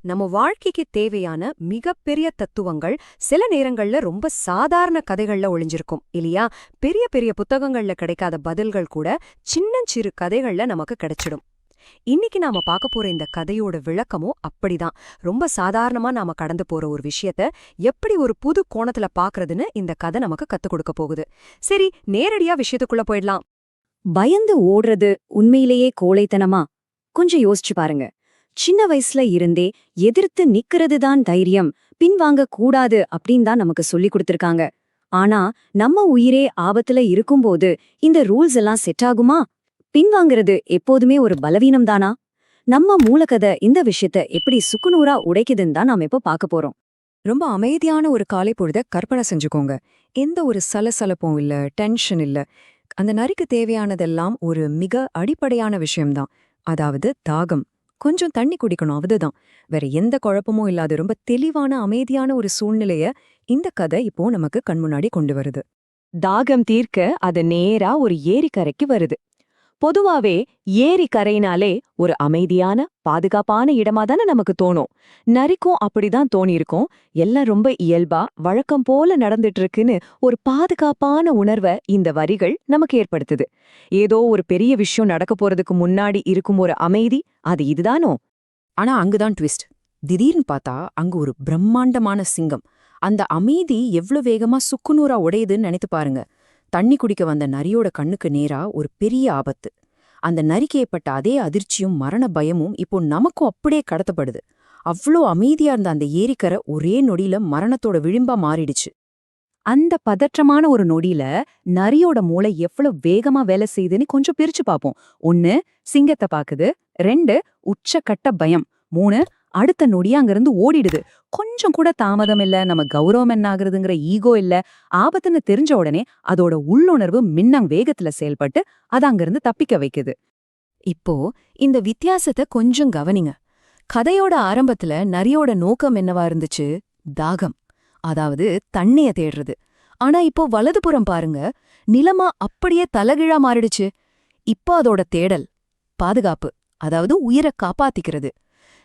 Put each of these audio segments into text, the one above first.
நம்ம வாழ்க்கைக்கு தேவையான மிகப்பெரிய தத்துவங்கள் சில நேரங்கள்ல ரொம்ப சாதாரண கதைகள்ல ஒளிஞ்சிருக்கும் இல்லையா? பெரிய பெரிய புத்தகங்கள்ல கிடைக்காத பதில்கள் கூட சின்னஞ்சிறு கதைகள்ல நமக்கு கிடைச்சிடும். இன்னைக்கு நாம பார்க்க போற இந்த கதையோட விளக்கமும் அப்படிதான். ரொம்ப சாதாரணமா நாம கடந்து போற ஒரு விஷயத்த எப்படி ஒரு புது கோணத்துல பாக்குறதுன்னு இந்த கதை நமக்கு கத்துக் கொடுக்க போகுது. சரி, நேரடியா விஷயத்துக்குள்ள போயிடலாம். பயந்து ஓடுறது உண்மையிலேயே கோழைத்தனமா? கொஞ்சம் யோசிச்சு பாருங்க. சின்ன வயசுல இருந்தே எதிர்த்து நிக்கிறது தான் தைரியம், பின்வாங்க கூடாது அப்படின்னு தான் நமக்கு சொல்லி கொடுத்திருக்காங்க. ஆனா நம்ம உயிரே ஆபத்துல இருக்கும்போது இந்த ரூல்ஸ் எல்லாம் செட் ஆகுமா? பின்வாங்கிறது எப்போதுமே ஒரு பலவீனம் தானா? நம்ம மூலக்கதை இந்த விஷயத்த எப்படி சுக்குநூறா உடைக்குதுன்னு தான் நாம இப்ப பார்க்க போறோம். ரொம்ப அமைதியான ஒரு காலை பொழுத கற்பனை செஞ்சுக்கோங்க. எந்த ஒரு சலசலப்பும் இல்ல, டென்ஷன் இல்ல. அந்த நரிக்கு தேவையானதெல்லாம் ஒரு மிக அடிப்படையான விஷயம்தான். அதாவது தாகம். கொஞ்சம் தண்ணி குடிக்கணும், அதுதான். வேற எந்த குழப்பமும் இல்லாத ரொம்ப தெளிவான அமைதியான ஒரு சூழ்நிலைய இந்த கதை இப்போ நமக்கு கண்முன்னாடி கொண்டு வருது. தாகம் தீர்க்க அது நேரா ஒரு ஏரிக்கரைக்கு வருது. பொதுவாவே ஏரிக்கரைனாலே ஒரு அமைதியான பாதுகாப்பான இடமா தானே நமக்கு தோணும். நரிக்கும் அப்படிதான் தோணியிருக்கும். எல்லாம் ரொம்ப இயல்பா வழக்கம் போல நடந்துட்டு இருக்குன்னு ஒரு பாதுகாப்பான உணர்வை இந்த வரிகள் நமக்கு ஏற்படுத்துது. ஏதோ ஒரு பெரிய விஷயம் நடக்க போறதுக்கு முன்னாடி இருக்கும் ஒரு அமைதி, அது இதுதானோ? ஆனா அங்குதான் ட்விஸ்ட். திடீர்னு பார்த்தா அங்க ஒரு பிரம்மாண்டமான சிங்கம். அந்த அமைதி எவ்ளோ வேகமா சுக்குநூறா உடையுதுன்னு நினைத்து பாருங்க. தண்ணி குடிக்க வந்த நரியோட கண்ணுக்கு நேரா ஒரு பெரிய ஆபத்து. அந்த நரிக்கு ஏற்பட்ட அதே அதிர்ச்சியும் மரண பயமும் இப்போ நமக்கும் அப்படியே கடத்தப்படுது. அவ்ளோ அமைதியா இருந்த அந்த ஏரிக்கரை ஒரே நொடியில மரணத்தோட விளிம்பா மாறிடுச்சு. அந்த பதற்றமான ஒரு நொடியில நரியோட மூளை எவ்வளவு வேகமா வேலை செய்யுதுன்னு கொஞ்சம் பிரிச்சு பார்ப்போம். 1, சிங்கத்தை பாக்குது. 2, உச்சக்கட்ட பயம். 3, அடுத்த நொடியா அங்கிருந்து ஓடிடுது. கொஞ்சம் கூட தாமதம் இல்ல, நம்ம கௌரவம் என்ன ஆகுறதுங்கிற ஈகோ இல்ல. ஆபத்துன்னு தெரிஞ்ச உடனே அதோட உள்ளுணர்வு மின்னங் வேகத்துல செயல்பட்டு அது அங்கிருந்து தப்பிக்க வைக்குது. இப்போ இந்த வித்தியாசத்தை கொஞ்சம் கவனிங்க. கதையோட ஆரம்பத்துல நரியோட நோக்கம் என்னவா இருந்துச்சு? தாகம், அதாவது தண்ணிய தேடுறது. ஆனா இப்போ வலதுபுறம் பாருங்க, நிலமா அப்படியே தலகிழா மாறிடுச்சு. இப்போ அதோட தேடல் பாதுகாப்பு, அதாவது உயிரை காப்பாத்திக்கிறது.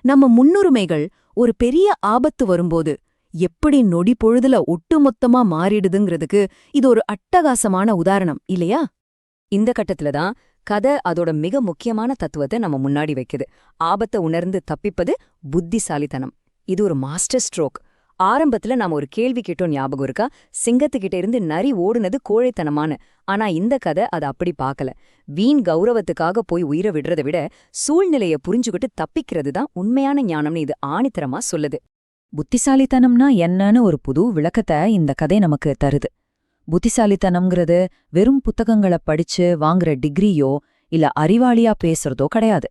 நம்ம முன்னுரிமைகள் ஒரு பெரிய ஆபத்து வரும்போது எப்படி நொடி பொழுதுல ஒட்டுமொத்தமா மாறிடுதுங்கிறதுக்கு இது ஒரு அட்டகாசமான உதாரணம் இல்லையா? இந்த கட்டத்துல தான் கதை அதோட மிக முக்கியமான தத்துவத்தை நம்ம முன்னாடி வைக்குது. ஆபத்தை உணர்ந்து தப்பிப்பது புத்திசாலித்தனம். இது ஒரு மாஸ்டர் ஸ்ட்ரோக். ஆரம்பத்துல நாம ஒரு கேள்வி கேட்டோம், ஞாபகம் இருக்கா? சிங்கத்துக்கிட்ட இருந்து நரி ஓடுனது கோழைத்தனமானு. ஆனா இந்த கதை அதை அப்படி பார்க்கல. வீண் கௌரவத்துக்காக போய் உயிரை விடுறதை விட சூழ்நிலைய புரிஞ்சுக்கிட்டு தப்பிக்கிறது தான் உண்மையான ஞானம்னு இது ஆணித்தரமா சொல்லுது. புத்திசாலித்தனம்னா என்னன்னு ஒரு புது விளக்கத்தை இந்த கதை நமக்கு தருது. புத்திசாலித்தனம்ங்கிறது வெறும் புத்தகங்களை படிச்சு வாங்குற டிகிரியோ இல்ல அறிவாளியா பேசுறதோ கிடையாது.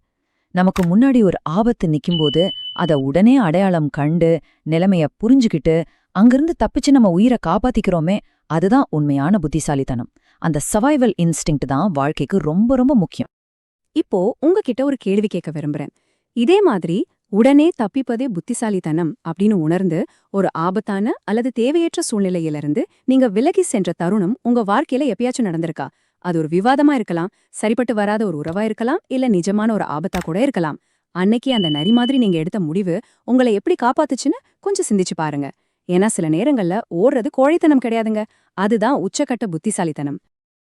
நமக்கு முன்னாடி ஒரு ஆபத்து நிக்கும்போது அத உடனே அடையாளம் கண்டு நிலைமைய புரிஞ்சுக்கிட்டு அங்கிருந்து தப்பிச்சு நம்ம உயிரை காப்பாத்திக்கிறோமே, அதுதான் உண்மையான புத்திசாலித்தனம். அந்த சர்வைவல் இன்ஸ்டிங்க்ட் தான் வாழ்க்கைக்கு ரொம்ப ரொம்ப முக்கியம். இப்போ உங்ககிட்ட ஒரு கேள்வி கேட்க விரும்புறேன். இதே மாதிரி உடனே தப்பிப்பதே புத்திசாலித்தனம் அப்படின்னு உணர்ந்து ஒரு ஆபத்தான அல்லது தேவையற்ற சூழ்நிலையிலிருந்து நீங்க விலகி சென்ற தருணம் உங்க வாழ்க்கையில எப்பயாச்சும் நடந்திருக்கா? அது ஒரு விவாதமா இருக்கலாம், சரிப்பட்டு வராத ஒரு உறவா இருக்கலாம், இல்ல நிஜமான ஒரு ஆபத்தா கூட இருக்கலாம். அன்னைக்கு அந்த நரி மாதிரி நீங்க எடுத்த முடிவு உங்களை எப்படி காப்பாத்துச்சுன்னு கொஞ்சம் சிந்திச்சு பாருங்க. ஏன்னா சில நேரங்கள்ல ஓடுறது கோழைத்தனம் கிடையாதுங்க, அதுதான் உச்சக்கட்ட புத்திசாலித்தனம்.